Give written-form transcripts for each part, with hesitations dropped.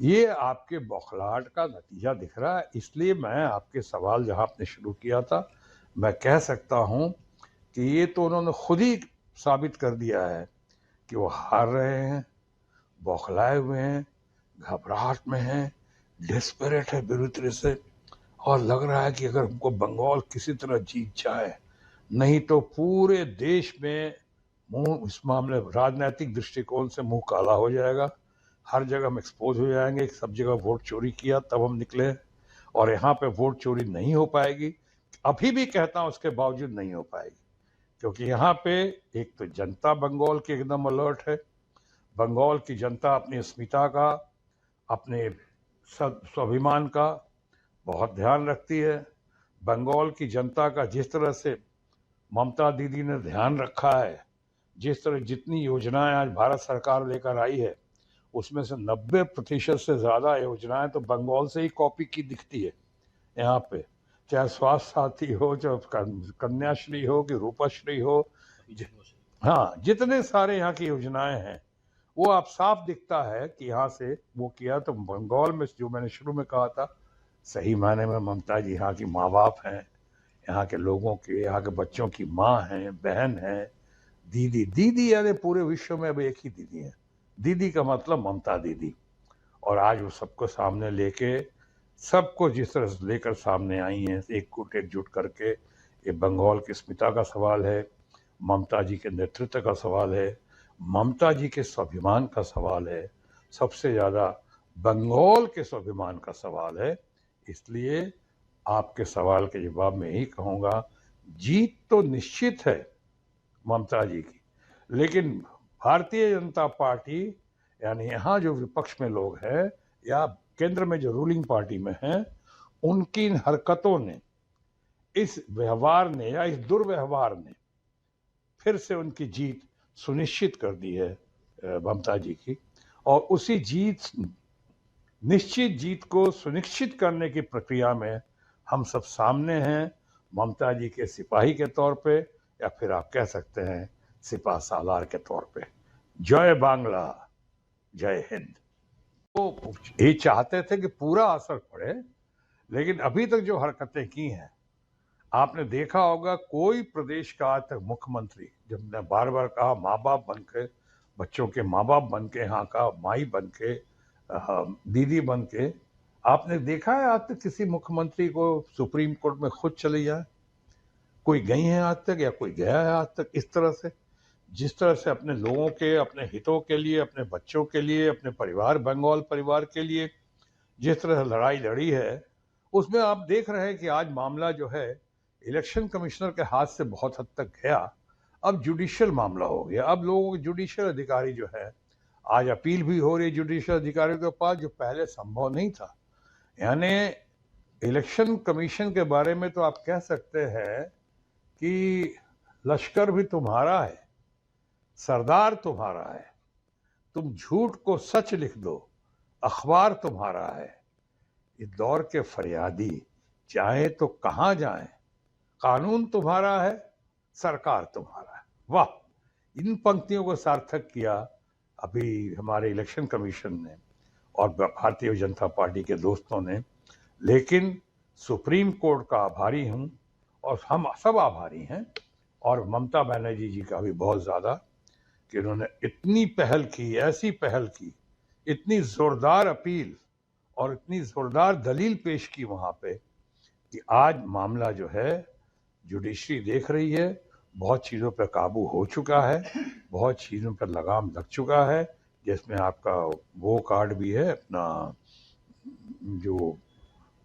ये आपके बौखलाहट का नतीजा दिख रहा है, इसलिए मैं आपके सवाल जहाँ आपने शुरू किया था, मैं कह सकता हूँ कि ये तो उन्होंने खुद ही साबित कर दिया है कि वो हार रहे हैं, बौखलाए हुए हैं, घबराहट में हैं, डेस्परेट है बुरी तरह से, और लग रहा है कि अगर हमको बंगाल किसी तरह जीत जाए, नहीं तो पूरे देश में मुंह इस मामले राजनीतिक दृष्टिकोण से मुंह काला हो जाएगा। हर जगह हम एक्सपोज हो जाएंगे कि सब जगह वोट चोरी किया तब हम निकले, और यहाँ पे वोट चोरी नहीं हो पाएगी। अभी भी कहता हूँ उसके बावजूद नहीं हो पाएगी, क्योंकि यहाँ पे एक तो जनता बंगाल की एकदम अलर्ट है। बंगाल की जनता अपनी अस्मिता का, अपने स्वाभिमान का बहुत ध्यान रखती है। बंगाल की जनता का जिस तरह से ममता दीदी ने ध्यान रखा है, जिस तरह जितनी योजनाएं आज भारत सरकार लेकर आई है, उसमें से 90% से ज़्यादा योजनाएं तो बंगाल से ही कॉपी की दिखती है यहाँ पे। चाहे स्वास्थ्य साथी हो, चाहे कन्याश्री हो कि रूपश्री हो, जि, हाँ, जितने सारे यहाँ की योजनाएं हैं वो आप साफ दिखता है कि यहाँ से वो किया। तो बंगाल में जो मैंने शुरू में कहा था, सही मायने में ममता जी यहाँ की माँ बाप हैं, यहाँ के लोगों के, यहाँ के बच्चों की माँ हैं, बहन हैं, दीदी। दीदी यानी पूरे विश्व में अब एक ही दीदी है, दीदी का मतलब ममता दीदी। और आज वो सबको सामने लेके, सबको जिस तरह से लेकर सामने आई हैं एकजुट करके, ये बंगाल की अस्मिता का सवाल है, ममता जी के नेतृत्व का सवाल है, ममता जी के स्वाभिमान का सवाल है, सबसे ज़्यादा बंगाल के स्वाभिमान का सवाल है। इसलिए आपके सवाल के जवाब में यही कहूँगा, जीत तो निश्चित है ममता जी की, लेकिन भारतीय जनता पार्टी यानी यहाँ जो विपक्ष में लोग हैं या केंद्र में जो रूलिंग पार्टी में हैं, उनकी इन हरकतों ने, इस व्यवहार ने या इस दुर्व्यवहार ने फिर से उनकी जीत सुनिश्चित कर दी है ममता जी की। और उसी जीत, निश्चित जीत को सुनिश्चित करने की प्रक्रिया में हम सब सामने हैं, ममता जी के सिपाही के तौर पे, या फिर आप कह सकते हैं सिपा सालार के तौर पे। जय बांग्ला, जय हिंद। तो ये चाहते थे कि पूरा असर पड़े, लेकिन अभी तक जो हरकतें की हैं, आपने देखा होगा कोई प्रदेश का आज तक मुख्यमंत्री, जब मैं बार बार कहा माँ बाप बन के, बच्चों के माँ बाप बन के, यहाँ का माई बन के, दीदी बन के, आपने देखा है आज तक किसी मुख्यमंत्री को सुप्रीम कोर्ट में खुद चले जाए? कोई गई है आज तक या कोई गया है आज तक इस तरह से? जिस तरह से अपने लोगों के, अपने हितों के लिए, अपने बच्चों के लिए, अपने परिवार, बंगाल परिवार के लिए जिस तरह से लड़ाई लड़ी है, उसमें आप देख रहे हैं कि आज मामला जो है इलेक्शन कमिश्नर के हाथ से बहुत हद तक गया, अब जुडिशियल मामला हो गया। अब लोगों के जुडिशियल अधिकारी जो है, आज अपील भी हो रही है जुडिशियल अधिकारियों के पास, जो पहले संभव नहीं था। यानी इलेक्शन कमीशन के बारे में तो आप कह सकते हैं कि लश्कर भी तुम्हारा है, सरदार तुम्हारा है, तुम झूठ को सच लिख दो, अखबार तुम्हारा है, इस दौर के फरियादी चाहे तो कहाँ जाएं, कानून तुम्हारा है, सरकार तुम्हारा है। वाह, इन पंक्तियों को सार्थक किया अभी हमारे इलेक्शन कमीशन ने और भारतीय जनता पार्टी के दोस्तों ने। लेकिन सुप्रीम कोर्ट का आभारी हूं, और हम सब आभारी हैं, और ममता बनर्जी जी का भी बहुत ज़्यादा, कि उन्होंने इतनी पहल की, ऐसी पहल की, इतनी ज़ोरदार अपील और इतनी ज़ोरदार दलील पेश की वहाँ पे, कि आज मामला जो है जुडिशरी देख रही है, बहुत चीज़ों पर काबू हो चुका है, बहुत चीज़ों पर लगाम लग चुका है, जिसमें आपका वो कार्ड भी है, अपना जो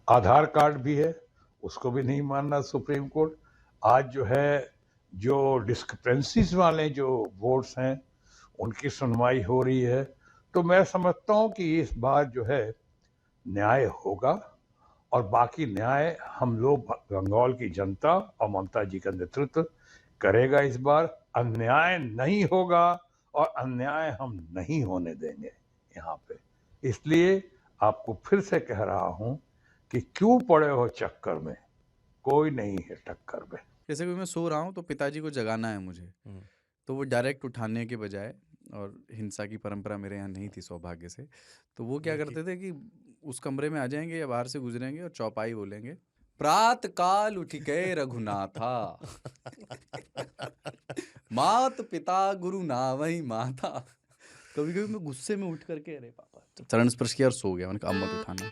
आधार कार्ड भी है, उसको भी नहीं मानना सुप्रीम कोर्ट। आज जो है, जो डिस्क्रिपेंसीज वाले जो वोट्स हैं, उनकी सुनवाई हो रही है। तो मैं समझता हूँ कि इस बार जो है न्याय होगा, और बाकी न्याय हम लोग, बंगाल की जनता और ममता जी का नेतृत्व करेगा। इस बार अन्याय नहीं होगा, और अन्याय हम नहीं होने देंगे यहाँ पे। इसलिए आपको फिर से कह रहा हूँ कि क्यों पड़े हो चक्कर में, कोई नहीं है टक्कर में। जैसे कि मैं सो रहा हूँ तो पिताजी को जगाना है मुझे, हुँ। तो वो डायरेक्ट उठाने के बजाय और हिंसा की परंपरा मेरे यहाँ नहीं थी सौभाग्य से। तो वो क्या देखिए करते थे कि उस कमरे में आ जाएंगे या बाहर से गुजरेंगे और चौपाई बोलेंगे, प्रात काल उठ के रघुनाथा मात पिता गुरु नावई माता। कभी कभी मैं गुस्से में उठ करके अरे पापा, जब चरण स्पर्श किया और सो गया, मैंने कहा अब मत उठाना।